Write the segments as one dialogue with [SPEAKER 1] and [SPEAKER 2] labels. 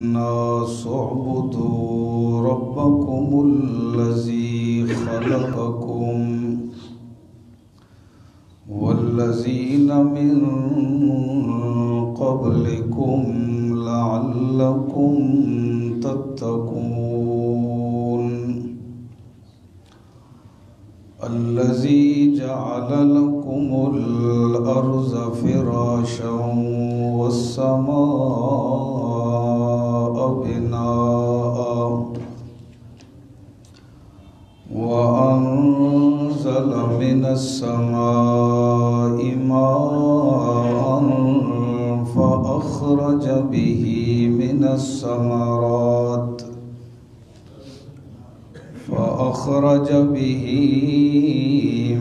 [SPEAKER 1] الناس اعبدوا ربكم الذي خلقكم والذين من قبلكم لعلكم تتقون الذي جعل لكم الأرض فراشا والسماء بناء وأنزل من السماء ماء فأخرج به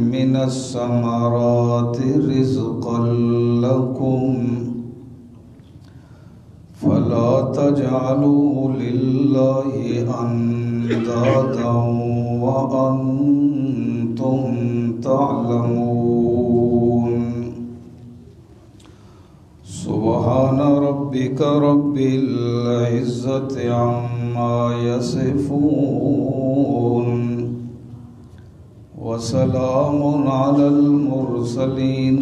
[SPEAKER 1] من الثمرات رزقا لكم فلا تجعلوا لله أندادا وأنتم تعلمون سبحان ربك رب العزة عما يصفون وسلام على المرسلين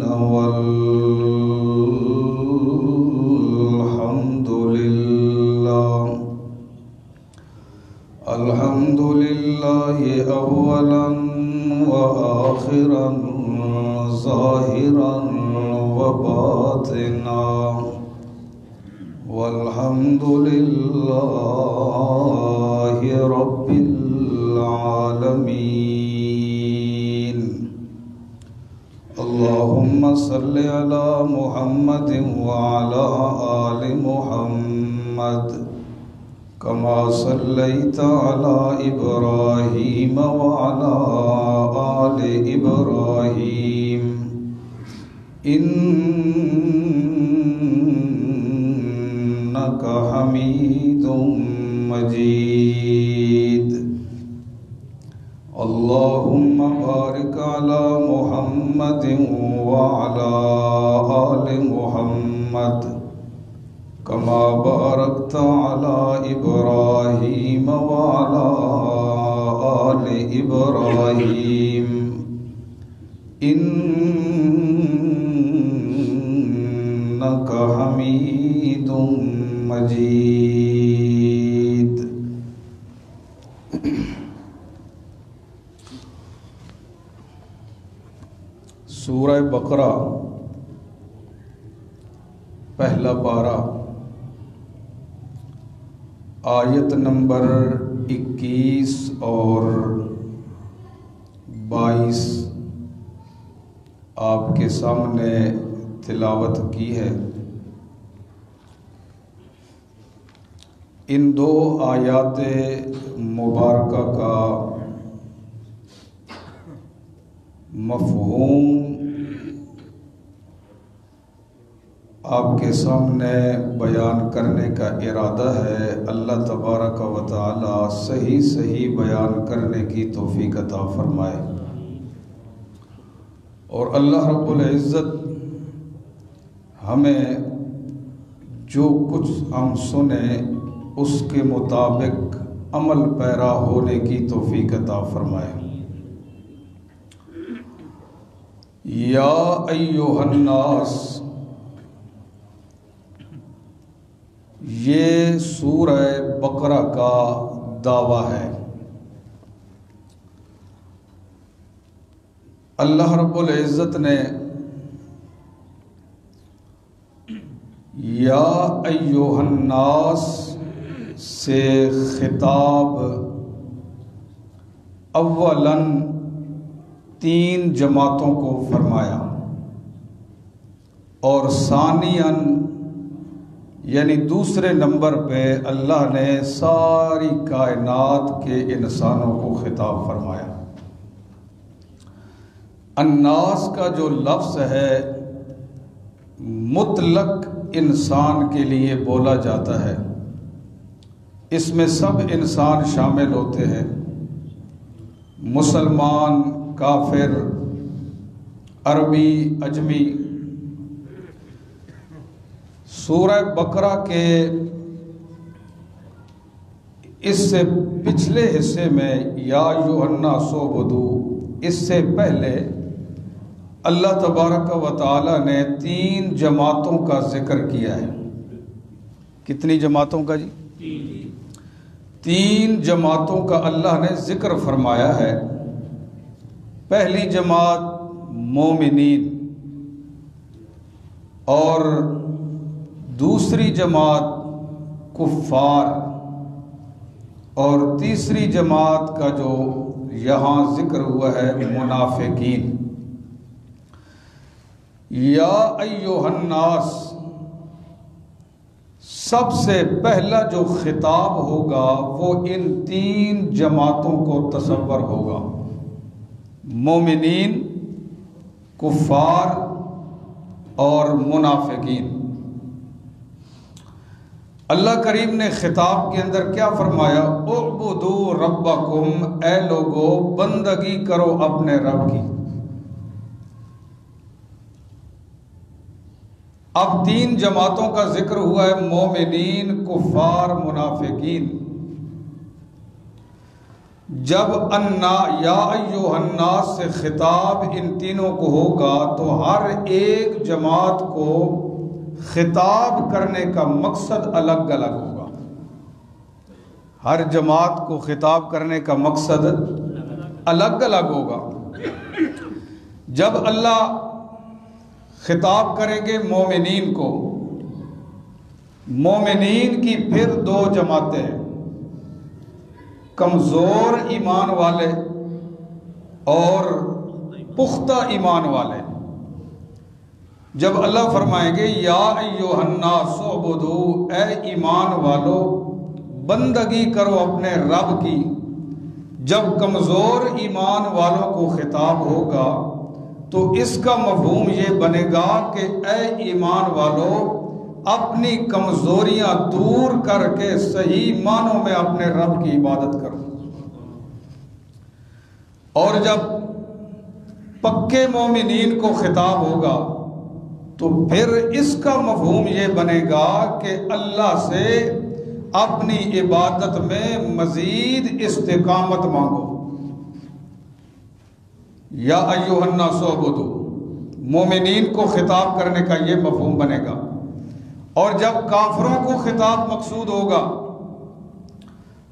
[SPEAKER 1] الحمد لله أولا وآخرا ظاهرا وباطنا والحمد لله رب العالمين اللهم صل على محمد وعلى آل محمد كما صليت على إبراهيم وعلى آل إبراهيم إنك حميد مجيد اللهم بارك على محمد وعلى آل محمد كما باركت على إبراهيم وعلى آل إبراهيم إنك حميد مجيد سورہ بقرہ پہلا پارہ آیت نمبر 21 اور 22 آپ کے سامنے تلاوت کی ہے۔ ان دو آیات مبارکہ کا مفہوم آپ کے سامنے بیان کرنے کا ارادہ ہے۔ اللہ تبارک و تعالی صحیح بیان کرنے کی توفیق عطا فرمائے، اور اللہ رب العزت ہمیں جو کچھ ہم سنیں اس کے مطابق عمل پیرا ہونے کی توفیق عطا فرمائے۔ یا ایھا الناس، یہ سورہ بقرہ کا دعویٰ ہے۔ اللہ رب العزت نے یا ایھا الناس سے خطاب اولاً 3 جماعتوں کو فرمایا، اور ثانیاً یعنی دوسرے نمبر پہ اللہ نے ساری کائنات کے انسانوں کو خطاب فرمایا۔ الناس کا جو لفظ ہے مطلق انسان کے لیے بولا جاتا ہے، اس میں سب انسان شامل ہوتے ہیں، مسلمان، کافر، عربی، اجمی۔ سورہ بقرہ کے اس سے پچھلے حصے میں یا ایھا الناس اعبدوا، اس سے پہلے اللہ تبارک و تعالی نے 3 جماعتوں کا ذکر کیا ہے۔ کتنی جماعتوں کا جی؟ 3 جماعتوں کا اللہ نے ذکر فرمایا ہے۔ پہلی جماعت مومنین، اور دوسری جماعت کفار، اور تیسری جماعت کا جو یہاں ذکر ہوا ہے منافقین۔ یا ایھا الناس، سب سے پہلا جو خطاب ہوگا وہ ان 3 جماعتوں کو تصور ہوگا، مومنین، کفار اور منافقین۔ اللہ کریم نے خطاب کے اندر کیا فرمایا؟ اعبدوا ربکم، اے لوگو بندگی کرو اپنے رب کی۔ اب 3 جماعتوں کا ذکر ہوا ہے، مومنین، کفار، منافقین۔ جب یا ایھا الناس سے خطاب ان تینوں کو ہوگا تو ہر ایک جماعت کو خطاب کرنے کا مقصد الگ الگ ہوگا۔ ہر جماعت کو خطاب کرنے کا مقصد الگ الگ ہوگا۔ جب اللہ خطاب کریں گے مومنین کو، مومنین کی پھر 2 جماعتیں ہیں، کمزور ایمان والے اور پختہ ایمان والے۔ جب اللہ فرمائیں گے یا ایھا الناس اعبدوا، اے ایمان والو بندگی کرو اپنے رب کی، جب کمزور ایمان والوں کو خطاب ہوگا تو اس کا مفہوم یہ بنے گا کہ اے ایمان والو اپنی کمزوریاں دور کر کے صحیح معنوں میں اپنے رب کی عبادت کرو۔ اور جب پکے مومنین کو خطاب ہوگا تو پھر اس کا مفہوم یہ بنے گا کہ اللہ سے اپنی عبادت میں مزید استقامت مانگو۔ یا ایھا الناس اعبدوا، مومنین کو خطاب کرنے کا یہ مفہوم بنے گا۔ اور جب کافروں کو خطاب مقصود ہوگا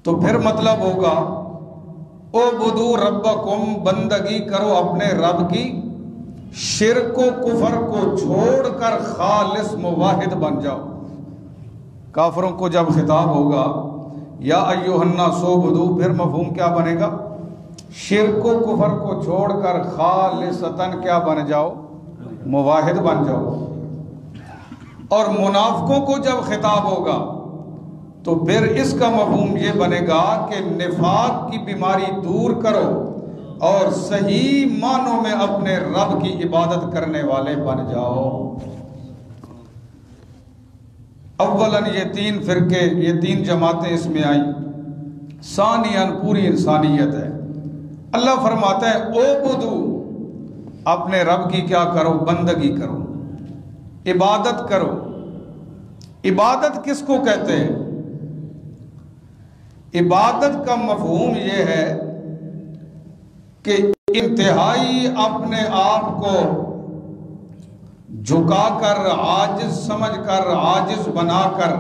[SPEAKER 1] تو پھر مطلب ہوگا اعبدوا ربکم، بندگی کرو اپنے رب کی، شرک و کفر کو چھوڑ کر خالص موحد بن جاؤ۔ کافروں کو جب خطاب ہوگا یا ایھا الناس اعبدوا، پھر مفہوم کیا بنے گا؟ شرک و کفر کو چھوڑ کر خالصتاً کیا بن جاؤ؟ موحد بن جاؤ۔ اور منافقوں کو جب خطاب ہوگا تو پھر اس کا مفہوم یہ بنے گا کہ نفاق کی بیماری دور کرو اور صحیح معنوں میں اپنے رب کی عبادت کرنے والے بن جاؤ۔ اولاً یہ 3 فرقے، یہ 3 جماعتیں اس میں آئیں۔ ثانیاً پوری انسانیت ہے۔ اللہ فرماتا ہے اعبدوا، اپنے رب کی کیا کرو؟ بندگی کرو، عبادت کرو۔ عبادت کس کو کہتے ہیں؟ عبادت کا مفہوم یہ ہے کہ انتہائی اپنے آپ کو جھکا کر، عاجز سمجھ کر، عاجز بنا کر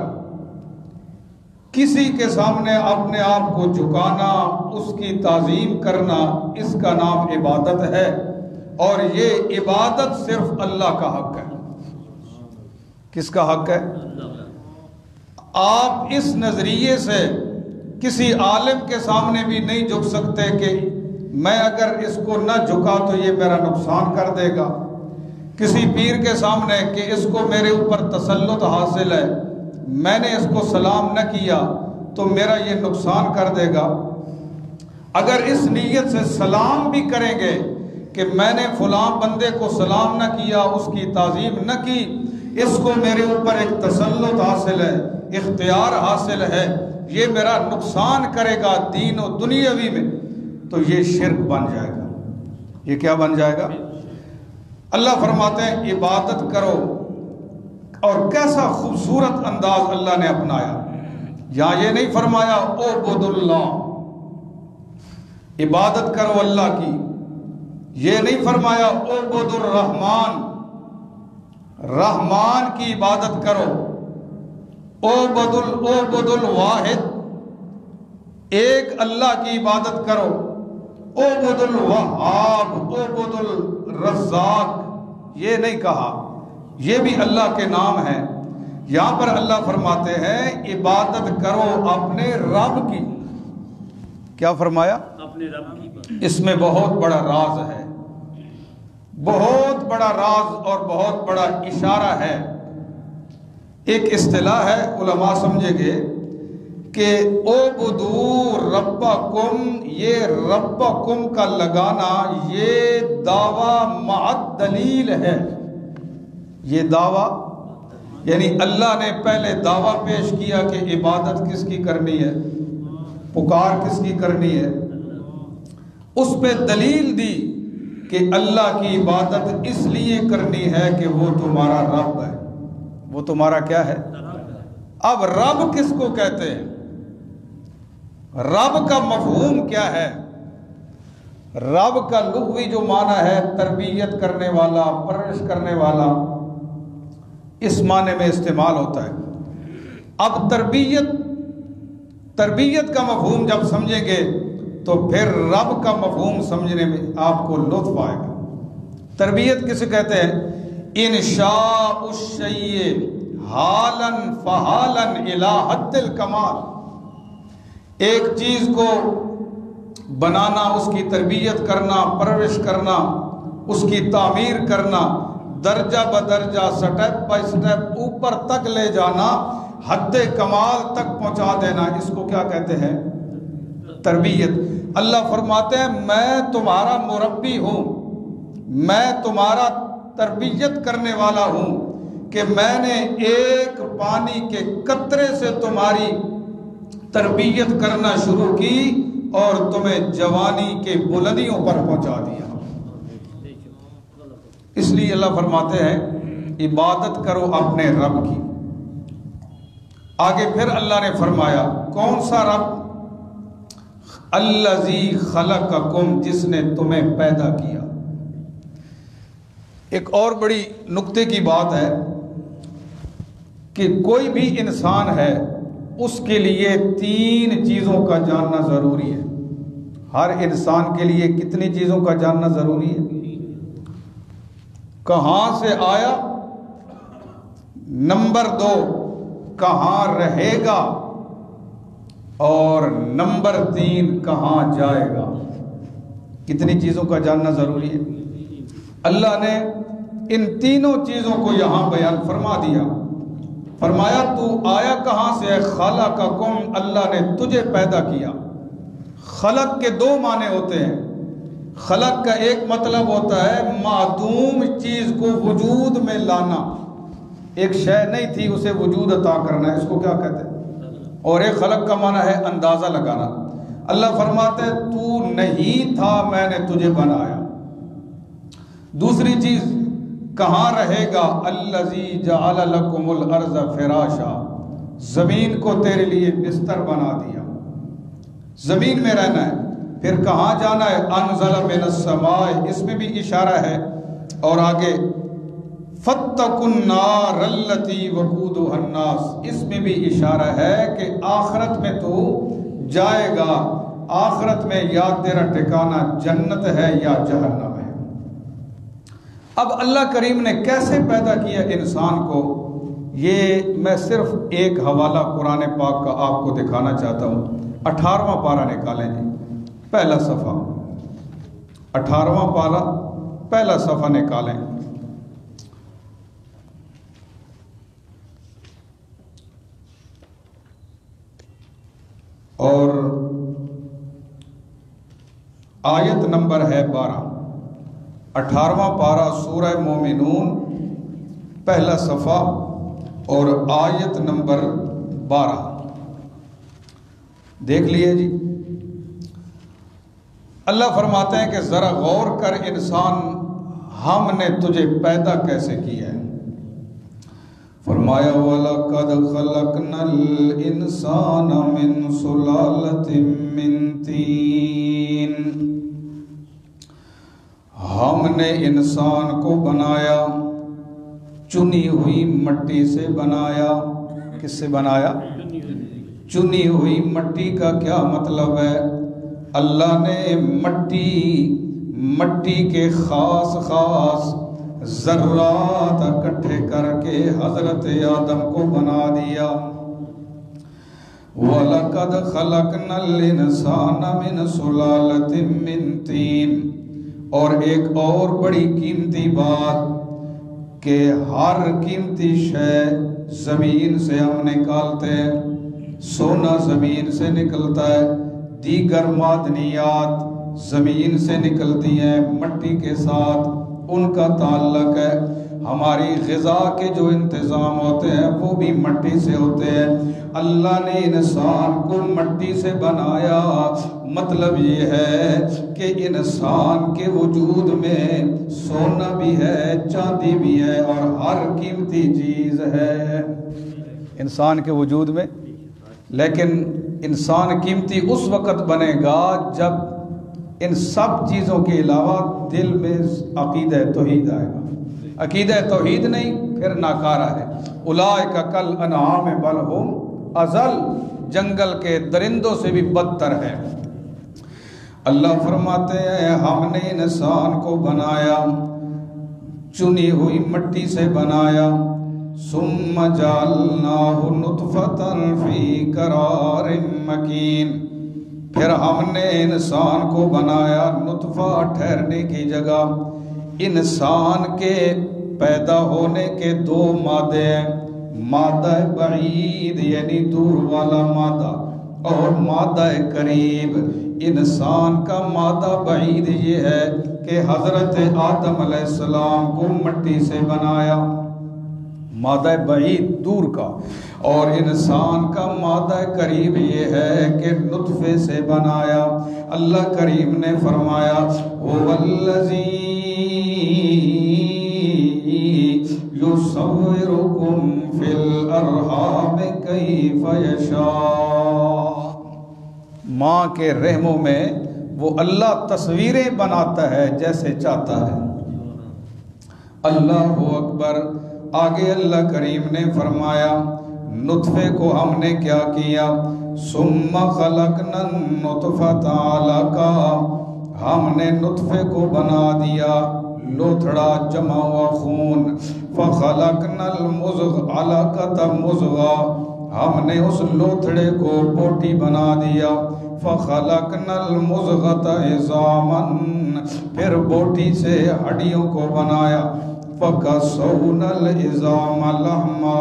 [SPEAKER 1] کسی کے سامنے اپنے آپ کو جھکانا، اس کی تعظیم کرنا، اس کا نام عبادت ہے۔ اور یہ عبادت صرف اللہ کا حق ہے۔ کس کا حق ہے؟ آپ اس نظریے سے کسی عالم کے سامنے بھی نہیں جھک سکتے کہ میں اگر اس کو نہ جھکا تو یہ میرا نقصان کر دے گا۔ کسی پیر کے سامنے کہ اس کو میرے اوپر تسلط حاصل ہے، میں نے اس کو سلام نہ کیا تو میرا یہ نقصان کر دے گا۔ اگر اس نیت سے سلام بھی کریں گے کہ میں نے فلاں بندے کو سلام نہ کیا، اس کی تعظیم نہ کی، اس کو میرے اوپر ایک تسلط حاصل ہے، اختیار حاصل ہے، یہ میرا نقصان کرے گا دین و دنیاوی میں، تو یہ شرک بن جائے گا۔ یہ کیا بن جائے گا؟ اللہ فرماتے ہیں عبادت کرو، اور کیسا خوبصورت انداز اللہ نے اپنایا۔ یہاں یہ نہیں فرمایا اعبد اللہ، عبادت کرو اللہ کی، یہ نہیں فرمایا اعبد الرحمن، رحمان کی عبادت کرو، اعبد الواحد، ایک اللہ کی عبادت کرو، اعبد الوہاب، اعبد الرزاق، یہ نہیں کہا، یہ بھی اللہ کے نام ہے۔ یہاں پر اللہ فرماتے ہیں عبادت کرو اپنے رب کی۔ کیا فرمایا؟ اپنے رب کی۔ اس میں بہت بڑا راز ہے، بہت بڑا راز اور بہت بڑا اشارہ ہے۔ ایک اصطلاح ہے، علماء سمجھیں گے کہ اعبدوا ربکم، یہ ربکم کا لگانا یہ دعویٰ مع دلیل ہے۔ یہ دعویٰ یعنی اللہ نے پہلے دعویٰ پیش کیا کہ عبادت کس کی کرنی ہے، پکار کس کی کرنی ہے، اس پہ دلیل دی کہ اللہ کی عبادت اس لیے کرنی ہے کہ وہ تمہارا رب ہے، وہ تمہارا کیا ہے؟ اب رب کس کو کہتے ہیں؟ رب کا مفہوم کیا ہے؟ رب کا لغوی جو معنی ہے تربیت کرنے والا، پرورش کرنے والا، اس معنی میں استعمال ہوتا ہے۔ اب تربیت کا مفہوم جب سمجھیں گے تو پھر رب کا مفہوم سمجھنے میں آپ کو لطف آئے گا۔ تربیت کسے کہتے ہیں؟ انشاء الشیء حالا فحالا الی حد الکمال، ایک چیز کو بنانا، اس کی تربیت کرنا، پرورش کرنا، اس کی تعمیر کرنا، درجہ بدرجہ، سٹیپ بائی سٹیپ اوپر تک لے جانا، حد کمال تک پہنچا دینا، اس کو کیا کہتے ہیں؟ تربیت۔ اللہ فرماتے ہیں میں تمہارا مربی ہوں، میں تمہارا تربیت کرنے والا ہوں کہ میں نے ایک پانی کے قطرے سے تمہاری تربیت کرنا شروع کی اور تمہیں جوانی کے بلندیوں پر پہنچا دیا۔ اس لیے اللہ فرماتے ہیں عبادت کرو اپنے رب کی۔ آگے پھر اللہ نے فرمایا کون سا رب؟ الذی خلقکم، جس نے تمہیں پیدا کیا۔ ایک اور بڑی نکتے کی بات ہے کہ کوئی بھی انسان ہے اس کے لیے 3 چیزوں کا جاننا ضروری ہے۔ ہر انسان کے لیے کتنی چیزوں کا جاننا ضروری ہے؟ کہاں سے آیا، نمبر 2 کہاں رہے گا، اور نمبر 3 کہاں جائے گا۔ کتنی چیزوں کا جاننا ضروری ہے؟ اللہ نے ان تینوں چیزوں کو یہاں بیان فرما دیا۔ فرمایا تو آیا کہاں سے ہے؟ خلقکم، اللہ نے تجھے پیدا کیا۔ خلق کے 2 معنی ہوتے ہیں۔ خلق کا ایک مطلب ہوتا ہے معدوم چیز کو وجود میں لانا، ایک شے نہیں تھی اسے وجود عطا کرنا ہے، اس کو کیا کہتے ہیں؟ اور ایک خلق کا معنی ہے اندازہ لگانا۔ اللہ فرماتے ہیں تو نہیں تھا، میں نے تجھے بنایا۔ دوسری چیز کہاں رہے گا؟ الذی جعل لکم الارض فراشا، زمین کو تیرے لیے بستر بنا دیا، زمین میں رہنا ہے۔ پھر کہاں جانا ہے؟ انزل من السماء، اس میں بھی اشارہ ہے۔ اور آگے فاتقوا النار التی وقودها الناس، اس میں بھی اشارہ ہے کہ آخرت میں تو جائے گا، آخرت میں یا تیرا ٹھکانہ جنت ہے یا جہنم ہے۔ اب اللہ کریم نے کیسے پیدا کیا انسان کو، یہ میں صرف ایک حوالہ قرآن پاک کا آپ کو دکھانا چاہتا ہوں۔ 18واں پارہ نکالیں جی، پہلا صفحہ، 18واں پارہ پہلا صفحہ نکالیں۔ اور آیت نمبر ہے 12، 18واں پارہ سورہ مومنون پہلا صفحہ اور آیت نمبر 12 دیکھ لیے جی۔ اللہ فرماتے ہیں کہ ذرا غور کر انسان، ہم نے تجھے پیدا کیسے کیا ہے۔ فرمایا وَلَقَدْ خَلَقْنَا الْإِنسَانَ مِنْ سُلَالَةٍ مِّن طِينٍ، ہم نے انسان کو بنایا چنی ہوئی مٹی سے بنایا۔ کس سے بنایا؟ چنی ہوئی مٹی کا کیا مطلب ہے؟ اللہ نے مٹی کے خاص ذرات اکٹھے کر کے حضرت آدم کو بنا دیا۔ وَلَقَدْ خَلَقْنَا الْإِنسَانَ مِنْ سُلَالَةٍ مِّن طِينٍ، اور ایک اور بڑی قیمتی بات کہ ہر قیمتی شے زمین سے ہم نکالتے ہیں۔ سونا زمین سے نکلتا ہے، دیگر معدنیات زمین سے نکلتی ہیں، مٹی کے ساتھ ان کا تعلق ہے۔ ہماری غذا کے جو انتظام ہوتے ہیں وہ بھی مٹی سے ہوتے ہیں۔ اللہ نے انسان کو مٹی سے بنایا، مطلب یہ ہے کہ انسان کے وجود میں سونا بھی ہے، چاندی بھی ہے اور ہر قیمتی چیز ہے انسان کے وجود میں۔ لیکن انسان قیمتی اس وقت بنے گا جب ان سب چیزوں کے علاوہ دل میں عقیدہ توحید آئے گا۔ عقیدہ توحید نہیں پھر ناکارہ ہے۔ اولئک کالانعام بل ہم اضل، جنگل کے درندوں سے بھی بدتر ہے۔ اللہ فرماتے ہیں ہم نے انسان کو بنایا، چنی ہوئی مٹی سے بنایا، ثم جعلناہ نطفۃ فی قرار مکین، پھر ہم نے انسان کو بنایا نطفہ ٹھہرنے کی جگہ۔ انسان کے پیدا ہونے کے دو مادے ہیں، مادہ بعید یعنی دور والا مادہ اور مادہ قریب۔ انسان کا مادہ بعید یہ ہے کہ حضرت آدم علیہ السلام کو مٹی سے بنایا، مادہ بعید دور کا، اور انسان کا مادہ قریب یہ ہے کہ نطفے سے بنایا۔ اللہ کریم نے فرمایا هُوَ الَّذِي يُصَوِّرُكُمْ فِي الْأَرْحَامِ كَيْفَ يَشَاءُ، ماں کے رحموں میں وہ اللہ تصویریں بناتا ہے جیسے چاہتا ہے۔ اللہ اکبر۔ آگے اللہ کریم نے فرمایا نطفے کو ہم نے کیا کیا، ثم خلقنا النطفۃ علقۃ، ہم نے نطفے کو بنا دیا لوتھڑا جمع ہوا خون، فخلقنا المضغۃ علقۃ مضغۃ، ہم نے اس لوتھڑے کو بوٹی بنا دیا، فخلقنا المضغۃ عظاما، پھر بوٹی سے ہڈیوں کو بنایا، فَكَسَوْنَا الْعِظَامَ لَحْمًا،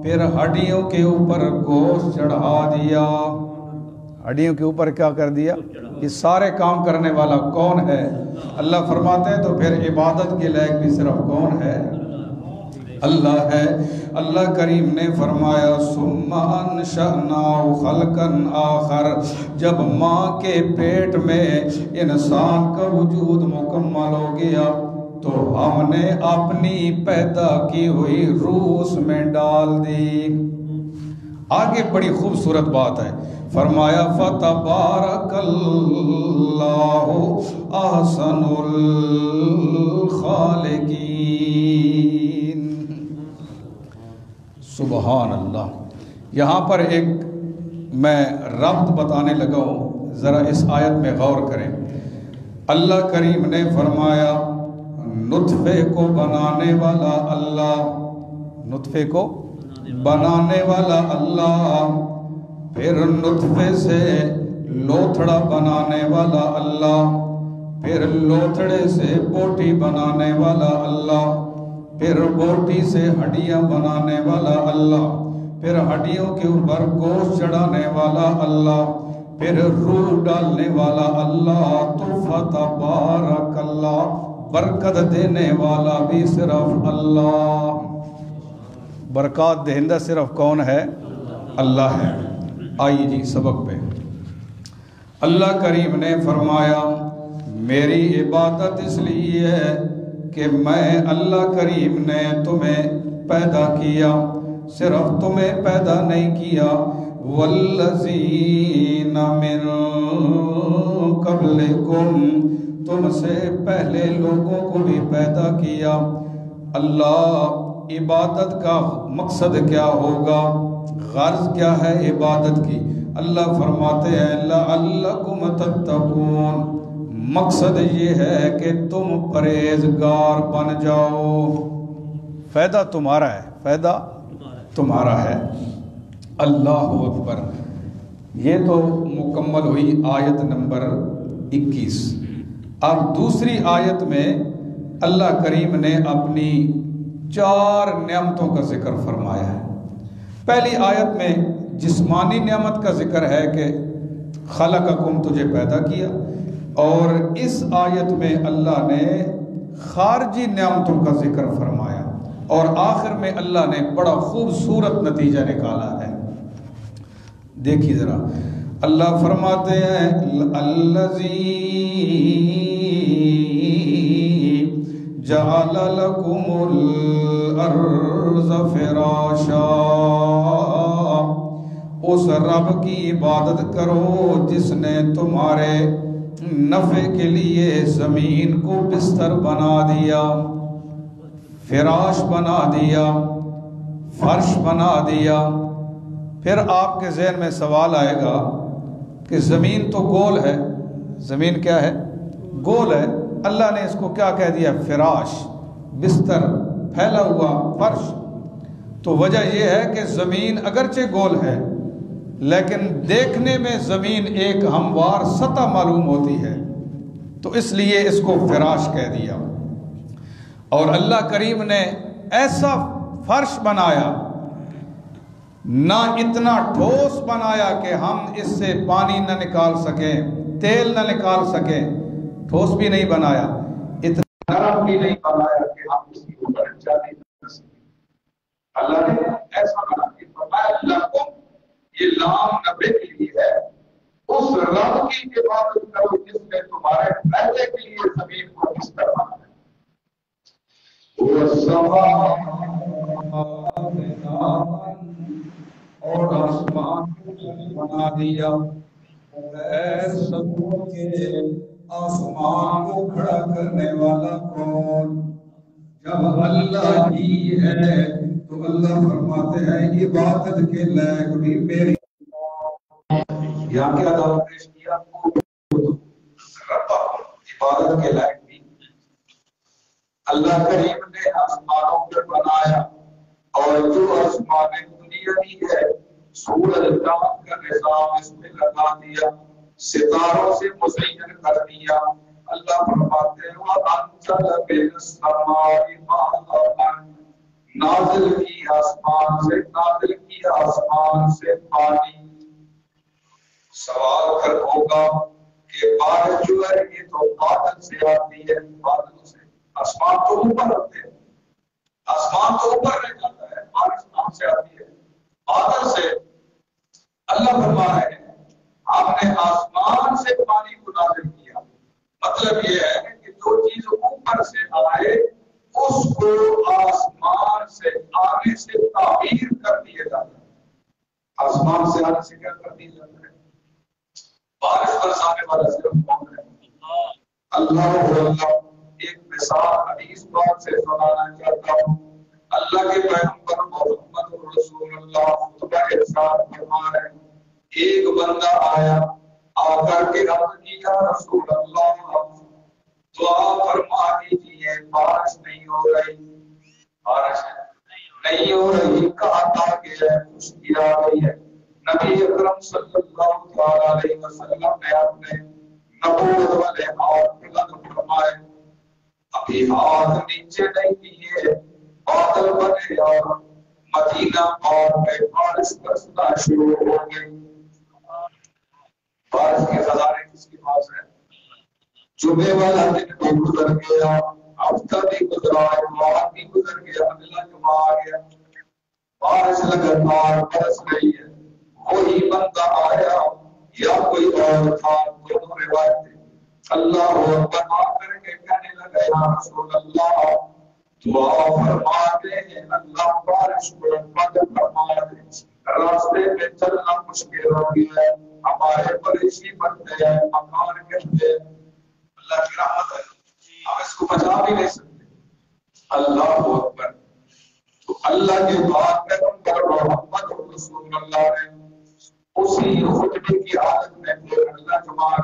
[SPEAKER 1] پھر ہڈیوں کے اوپر گوشت چڑھا دیا۔ ہڈیوں کے اوپر کیا کر دیا؟ یہ سارے کام کرنے والا کون ہے؟ اللہ فرماتے ہیں تو پھر عبادت کے لائق بھی صرف کون ہے؟ اللہ ہے۔ اللہ کریم نے فرمایا ثُمَّ أَنشَأْنَاهُ خَلْقًا آخَرَ، جب ماں کے پیٹ میں انسان کا وجود مکمل ہو گیا تو ہم نے اپنی پیدا کی ہوئی روح اس میں ڈال دی۔ آگے بڑی خوبصورت بات ہے، فرمایا فَتَبَارَكَ اللَّهُ أَحْسَنُ الْخَالِقِينَ۔ سبحان اللہ۔ یہاں پر ایک میں ربط بتانے لگا ہوں، ذرا اس آیت میں غور کریں۔ اللہ کریم نے فرمایا نطفے کو بنانے والا اللہ، نطفے کو بنانے والا اللہ، پھر نطفے سے لوتھڑا بنانے والا اللہ، پھر لوتھڑے سے بوٹی بنانے والا اللہ، پھر بوٹی سے ہڈیاں بنانے والا اللہ، پھر ہڈیوں کے اوپر گوشت چڑھانے والا اللہ، پھر روح ڈالنے والا اللہ۔ تو فتبارک اللہ، برکت دینے والا بھی صرف اللہ، برکات دہندہ صرف کون ہے؟ اللہ ہے۔ آئیے جی سبق پہ۔ اللہ کریم نے فرمایا میری عبادت اس لیے ہے کہ میں اللہ کریم نے تمہیں پیدا کیا، صرف تمہیں پیدا نہیں کیا، والذین من قبلکم، تم سے پہلے لوگوں کو بھی پیدا کیا۔ اللہ عبادت کا مقصد کیا ہوگا، غرض کیا ہے عبادت کی؟ اللہ فرماتے ہیں لعلکم تتقون، مقصد یہ ہے کہ تم پرہیزگار بن جاؤ۔ فائدہ تمہارا ہے، فائدہ تمہارا ہے۔ اللہ اکبر۔ یہ تو مکمل ہوئی آیت نمبر 21۔ اب دوسری آیت میں اللہ کریم نے اپنی 4 نعمتوں کا ذکر فرمایا ہے۔ پہلی آیت میں جسمانی نعمت کا ذکر ہے کہ خلقکم، تجھے پیدا کیا، اور اس آیت میں اللہ نے خارجی نعمتوں کا ذکر فرمایا، اور آخر میں اللہ نے بڑا خوبصورت نتیجہ نکالا ہے۔ دیکھیے ذرا، اللہ فرماتے ہیں الذی جعل لکم الارض فراشا، اس رب کی عبادت کرو جس نے تمہارے نفع کے لیے زمین کو بستر بنا دیا، فراش بنا دیا، فرش بنا دیا۔ پھر آپ کے ذہن میں سوال آئے گا کہ زمین تو گول ہے، زمین کیا ہے؟ گول ہے، اللہ نے اس کو کیا کہہ دیا؟ فراش، بستر، پھیلا ہوا فرش۔ تو وجہ یہ ہے کہ زمین اگرچہ گول ہے لیکن دیکھنے میں زمین ایک ہموار سطح معلوم ہوتی ہے، تو اس لیے اس کو فراش کہہ دیا۔ اور اللہ کریم نے ایسا فرش بنایا، نہ اتنا ٹھوس بنایا کہ ہم اس سے پانی نہ نکال سکیں، تیل نہ نکال سکیں، ٹھوس بھی نہیں بنایا، اتنا نرم بھی نہیں بنایا کہ ہم اس کے اوپر چل نہیں سکیں۔ اللہ نے ایسا بنا کے فرمایا لکم، یہ لام نبے کے لیے ہے، اس رب کی عبادت کرو جس نے تمہارے پہلے کے لیے زمین کو بستر بنایا۔ اور آسمان کو بنا دیا، آسمان کو کھڑا کرنے والا کون؟ جب اللہ ہی ہے تو اللہ فرماتے ہیں عبادت کے لائق بھی میری۔ یہاں کیا دعویٰ پیش کیا؟ عبادت کے لائق بھی اللہ کریم نے آسمانوں پر بنایا، اور جو آسمان دنیاوی ہے سورج چاند کا نظام اس میں لگا دیا، ستاروں سے مزین کر دیا۔ اللہ فرماتے ہیں وَأَنزَلَ مِنَ السَّمَاءِ مَاءً، نازل کی آسمان سے پانی۔ سوال کر ہوگا کہ بارش جو ہے یہ تو بادل سے آتی ہے، بادلوں سے، آسمان تو اوپر ہوتے ہیں، آسمان تو اوپر رہ جاتا ہے، بارش کہاں سے آتی ہے؟ بادل سے۔ اللہ فرما رہے ہیں ہم نے آسمان سے پانی کو نازل کیا، مطلب یہ ہے کہ جو چیز اوپر سے آئے اس کو آسمان سے آنے سے تعبیر کر دیا جاتا ہے۔ آسمان سے آنے سے کیا کر دیا جاتا ہے؟ بارش برسانے والا صرف کون ہے؟ اللہ۔ ایک مثال حدیث بات سے سنانا چاہتا ہوں۔ اللہ کے پیغمبر محمد رسول اللہ خطبہ ارشاد فرما رہے ہیں، ایک بندہ آیا، آ کر کے عرض کی یا رسول اللہ دعا فرما دیجیے، بارش نہیں ہو رہی، بارش نہیں ہو رہی، کہاں تک ہے، خشکی آ گئی ہے۔ نبی اکرم صلی اللہ علیہ وسلم نے اپنے نبوت والے ہاتھ بلند فرمائے، ابھی ہاتھ نیچے نہیں کیے، بادل بنے اور مدینہ اور میں بارش برسنا شروع ہو گئی۔ بارش کے خزانے کس کے پاس ہے؟ جمعے والا دن بھی گزر گیا، ہفتہ بھی گزرا، اتوار بھی گزر گیا، اگلا جمعہ آ گیا، بارش لگاتار برس رہی ہے۔ وہی بندہ آیا یا کوئی اور تھا، دونوں روایتیں، اللہ اکبر کر کے کہنے لگا یا رسول اللہ
[SPEAKER 2] دعا فرماتے ہیں اللہ بارش کو بند فرما دے، راستے میں چلنا مشکل ہو گیا ہے، ہمارے پریشی بنتے ہیں، مکان گرتے ہیں، اللہ کی رحمت ہے، ہم اس کو بچا بھی نہیں سکتے۔ اللہ اکبر۔ تو اللہ کے بعد پیغمبر محمد رسول اللہ نے اسی خطبے کی حالت میں پھر اللہ جمال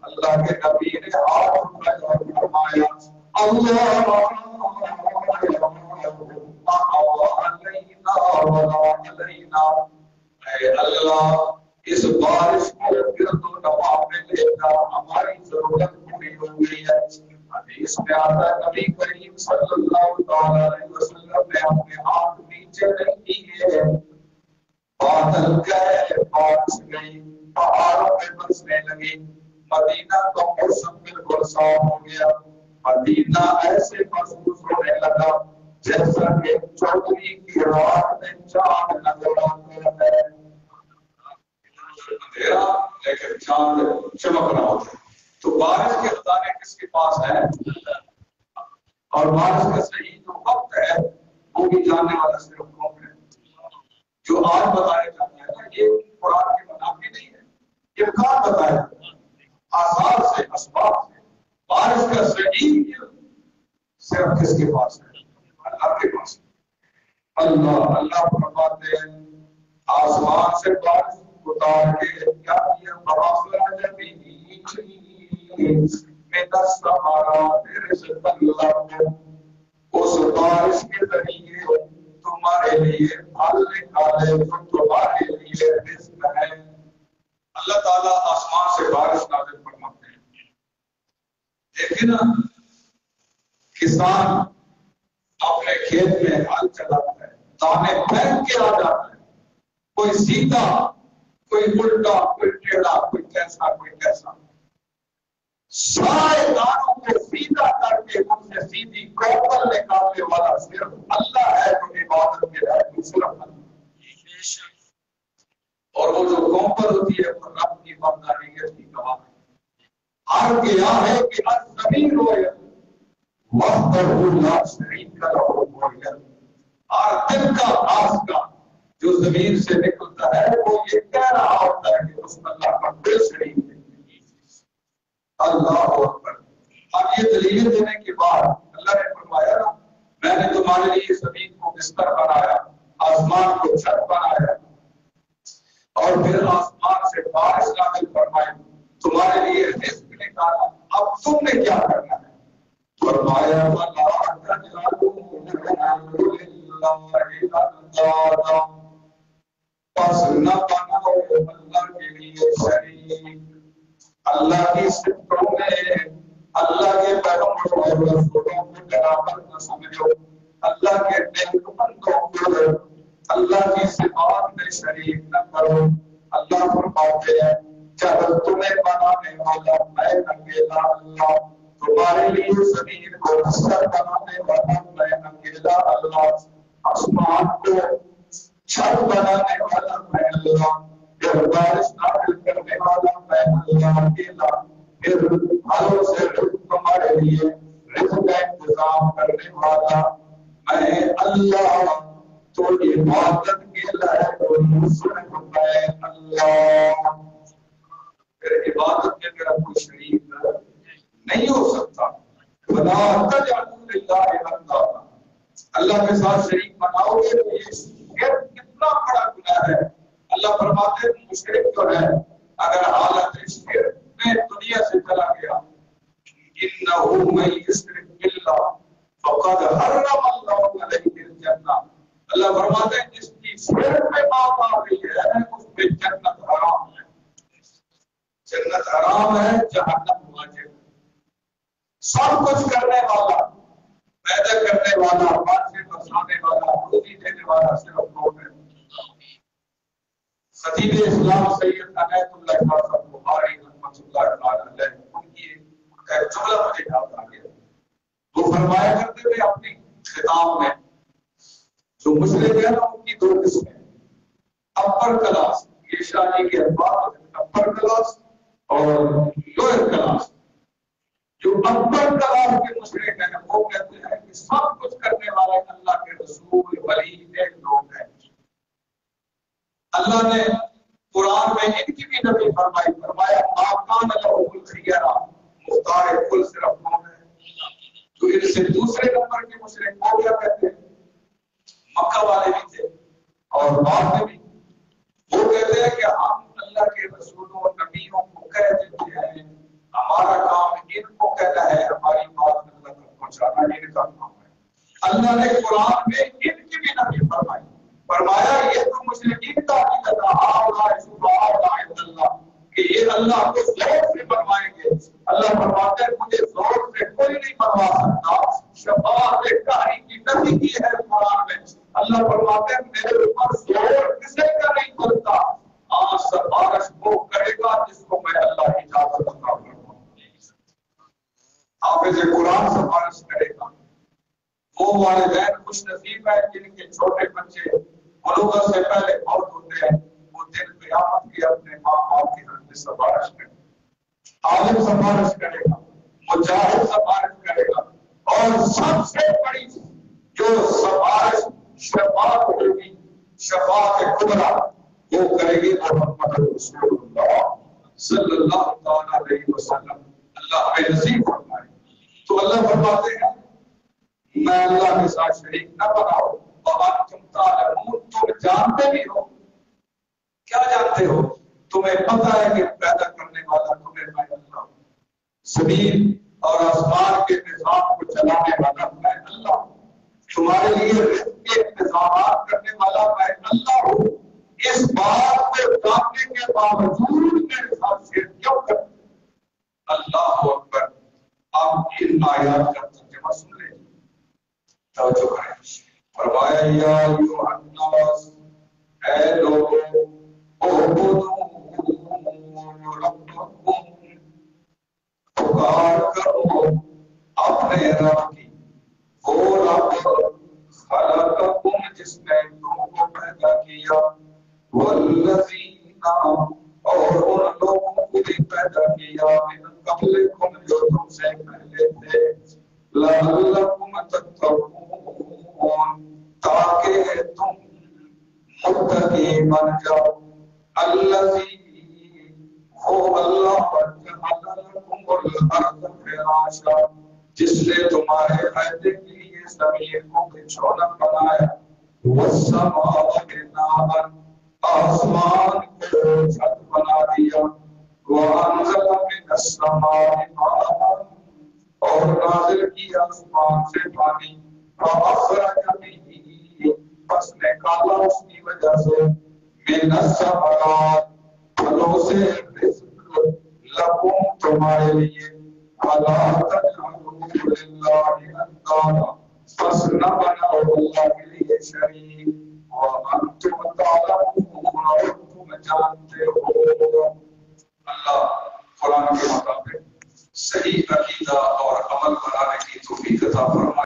[SPEAKER 2] اللہ کے نبی نے ہاتھ اٹھایا اور فرمایا اللہ اے اللہ اس بارش کو گرد و نواح میں لے کر ہماری ضرورت پوری ہو گئی ہے۔ حدیث میں آتا ہے نبی کریم صلی اللہ علیہ وسلم نے اپنے ہاتھ نیچے نہیں کیے، بادل گئے، بارش گئی، پہاڑوں میں برسنے لگی، مدینہ کا موسم بالکل صاف ہو گیا، مدینہ ایسے محسوس ہونے لگا جیسا کہ چودھری کی رات میں چاند نظر آتا ہے، اندھیرا لیکن چاند چمک رہا ہوتا ہے۔ تو بارش کے خزانے کس کے پاس ہے؟ اور بارش کا صحیح جو وقت ہے وہ بھی جاننے والا صرف کون ہے؟ جو آج بتایا جاتا ہے نا، یہ قرآن کی منافی نہیں ہے، یہ کہاں بتایا جاتا ہے؟ آثار سے، اسباب سے۔ بارش کا صحیح صرف کس کے پاس ہے؟ اللہ کے پاس۔ اللہ فرماتے ہیں آسمان سے بارش اتار کے کیا کیا؟ فَأَخْرَجَ بِهِ مِنَ الثَّمَرَاتِ رِزْقًا لَكُمْ، اس بارش کے ذریعے تمہارے لیے پھل نکالے جو تمہارے لیے رزق ہے۔ اللہ تعالیٰ آسمان سے بارش نازل فرماتے ہیں۔ دیکھیں نا، کسان اپنے کھیت میں ہل چلاتا ہے، دانے پھینک کے آ جاتا ہے، کوئی سیدھا، کوئی الٹا، کوئی ٹیڑھا، کوئی کیسا، کوئی کیسا، سارے دانوں کو سیدھا کر کے ان سے سیدھی کوپل نکالنے والا صرف اللہ ہے، جو عبادت کے ہے صرف اللہ۔ اور وہ جو کوپل ہوتی ہے وہ رب کی وحدانیت کی گواہ ہے۔ ہر گیا ہے کہ الزمین ہوئے وحدہ لا شریک لہ ہوئے، اور دل کا آس کا جو زمین سے نکلتا ہے وہ یہ کہہ رہا ہوتا ہے کہ اس اللہ کا کوئی شریک نہیں۔ اللہ اکبر۔ اب یہ دلیل دینے کے بعد اللہ نے فرمایا نا، میں نے تمہارے لیے زمین کو بستر بنایا، آسمان کو چھت بنایا، اور پھر آسمان سے بارش نازل فرمائی، تمہارے لیے رزق نکالا، اب تم نے کیا کرنا ہے؟ فرمایا وَلَا تَجْعَلُوا لِلَّهِ أَنْدَادًا، پس نہ بناؤ اللہ کے لیے شریک۔ اللہ کی صفتوں میں اللہ کے پیغمبروں اور رسولوں کو برابر نہ سمجھو، اللہ کے نیک بندوں کو اللہ کی صفات میں شریک نہ کرو۔ اللہ فرماتے ہیں جب تمہیں بنانے والا میں اکیلا اللہ، تمہارے لیے زمین کو بستر بنانے والا میں اکیلا اللہ، آسمان کو چھت بنانے والا میں اللہ، پھر بارش نازل کرنے والا میں اللہ اکیلا، پھر پھلوں سے تمہارے لیے رزق کا انتظام کرنے والا میں اللہ، تو عبادت کے لائق صرف میں اللہ۔ پھر عبادت میں میرا کوئی شریک نہیں ہو سکتا۔ وَلَا تَجْعَلُوا لِلَّهِ أَنْدَادًا، اللہ کے ساتھ شریک بناؤ گے تو یہ کتنا بڑا گناہ ہے۔ اللہ فرماتے ہیں مشرک جو ہے اگر حالت شرک میں دنیا سے چلا گیا، إِنَّهُ مَن يُشْرِكْ بِاللَّهِ فَقَدْ حَرَّمَ اللَّهُ عَلَيْهِ الْجَنَّةَ، اللہ فرماتے ہیں جس کی شرک میں موت آ گئی ہے اس پہ جنت حرام ہے، جنت حرام ہے، جہنم واجب ہے۔ سب کچھ کرنے والا، پیدا کرنے والا، ماں بسانے والا، روزی دینے والا صرف دو ہے۔ خطیب اسلام سید عنایت اللہ شاہ صاحب بخاری رحمۃ اللہ علیہ، ان کی ایک جملہ مجھے یاد آ گیا، وہ فرمایا کرتے تھے اپنی خطاب میں، جو مشرک ہے نا ان کی دو قسمیں، اپر کلاس، یہ شاہ جی کے الفاظ، اپر کلاس اور لوئر کلاس۔ جو اکبر طرح کے مشرک ہیں وہ کہتے ہیں کہ سب کچھ کرنے والے اللہ کے رسول ولی نیک لوگ ہیں. اللہ نے قرآن میں ان کی بھی نفی فرمائی، فرمایا آقان لہم الخیرہ، مختار کل صرف کون ہے؟ تو ان سے دوسرے نمبر کے مشرک وہ کیا کہتے ہیں؟ مکہ والے بھی تھے اور بعد میں بھی وہ کہتے ہیں کہ ہم اللہ کے رسولوں اور نبیوں کو کہہ دیتے ہیں، ہمارا کام ان کو کہنا ہے، ہماری بات اللہ تک پہنچانا ان کا کام ہے. اللہ نے قرآن میں ان کی بھی نفی فرمائی، فرمایا یہ تو مشرکین کا عقیدہ اللہ کہ یہ اللہ کو زور سے فرمائیں گے. اللہ فرماتے ہیں مجھے زور سے کوئی نہیں فرما سکتا. شفاعت قہری کی نفی کی ہے قرآن میں. اللہ فرماتے ہیں میرے اوپر زور کسی کا نہیں چلتا، سفارش وہ کرے گا جس کو میں اللہ کی اجازت عطا کروں. حافظ قرآن سفارش کرے گا. وہ والدین خوش نصیب ہیں جن کے چھوٹے بچے بلوغت سے پہلے موت ہوتے ہیں، وہ دن قیامت کی اپنے ماں باپ کی حد میں سفارش کرے گا. عالم سفارش کرے گا، مجاہد سفارش کرے گا، اور سب سے بڑی جو سفارش شفاعت ہوگی، شفاعت کبریٰ، وہ کرے گی محمد رسول اللہ صلی اللہ تعالی علیہ وسلم. اللہ ہمیں نصیب فرمائے. تو اللہ فرماتے ہیں میں اللہ کے ساتھ شریک نہ بناؤ. اور تم تعلمون، تم جانتے بھی ہو. کیا جانتے ہو؟ تمہیں پتہ ہے کہ پیدا کرنے والا تمہیں میں اللہ ہوں، زمین اور آسمان کے نظام کو چلانے والا میں اللہ ہوں، تمہارے لیے رزق کے انتظامات کرنے والا میں اللہ ہوں. اس بات کو جاننے کے باوجود میرے ساتھ شرک کیوں کرتے؟ اللہ اکبر. آپ ان آیات کا ترجمہ سن لیں، توجہ کریں. فرمایا یا ایھا الناس، اے لوگوں، اعبدوا ربکم، پکار کرو اپنے رب کی. وہ رب خلقکم، جس نے تم کو پیدا کیا، والذین، اور ان لوگوں کو بھی پیدا کیا، من قبلکم، جو تم سے پہلے تھے، لعلکم تتقون، تاکہ تم متقی بن جاؤ. الذی، وہ اللہ جعل لکم الارض فراشا، جس نے تمہارے عہدے کے لیے زمین کو بچھونا بنایا، والسماء بناءً، آسمان کو چھت بنا دیا، وانزل من السماء ماءً، اور نازل کیا آسمان سے پانی، فاخرج به، پس نکالا اس کی وجہ سے، من الثمرات، پھلوں سے، رزق لکم، تمہارے لیے، فلا تجعلوا للہ اندادا، پس نہ بناؤ اللہ کے لیے شریک، وانتم تعلمون، اور تم جانتے ہو. اللہ قرآن کے مطابق صحیح عقیدہ اور عمل بنانے کی توفیق عطا فرمائے.